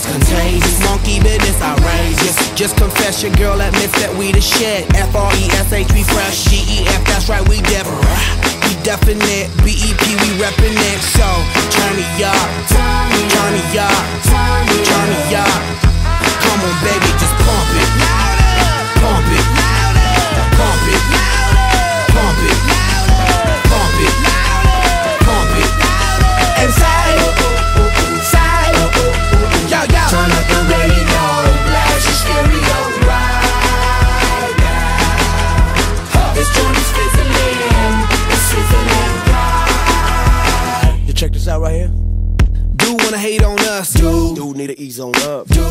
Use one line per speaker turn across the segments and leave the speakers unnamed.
it's contagious. Monkey business outrageous. Just confess your girl admits that we the shit. F-R-E-S-H, we fresh. G-E-F, that's right, we different. We definite. B-E-P, we reppin' it. So, turn it up. Turn it up. Turn it up. Come on, baby, just pump it. Pump it. Pump it. Pump it. Pump it. Pump it. And side. Yo, yo.
Turn up the radio, blast your stereo right now. This joint is fizzling, it's sizzling right.
You check this out right here.
Do wanna hate on us,
Dude need to ease on up.
do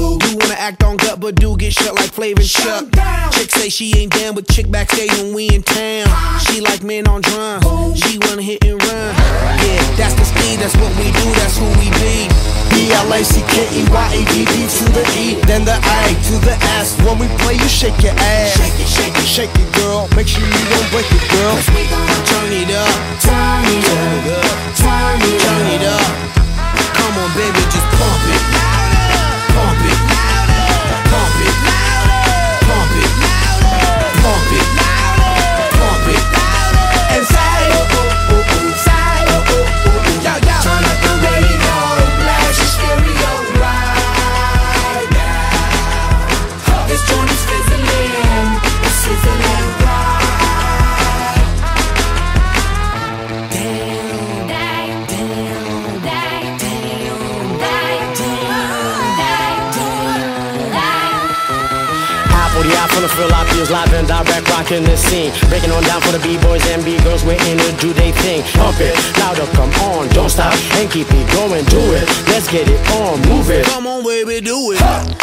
wanna act on gut, but do get shut like Flavor and Chuck. Chick say she ain't down with chick backstage when we in town. She like men on drum, she wanna hit and run. Yeah, that's the speed, that's what we do, that's who we be.
B-L-A-C-K-E-Y-A-D-D to the E, then the I to the S. When we play, you shake your ass.
Shake it, shake it,
Shake it, girl. Make sure you don't break it, girl.
we gon'
Turn it up,
turn it up, turn it
turn it up. Come on, baby, just pump it. Pump it. Pump it. Pump it. Pump it. Pump it. And say, yo, yo.
Turn up the radio, blast your stereo right now. This joint is fizzling, it's sizzling right.
From the Philippines, live and direct, rocking the scene. Breaking on down for the B-boys and B-girls, we're in to do they thing. Pump it, louder, come on, don't stop, and keep it going, do it. Let's get it on, move it.
Come on, baby, do it.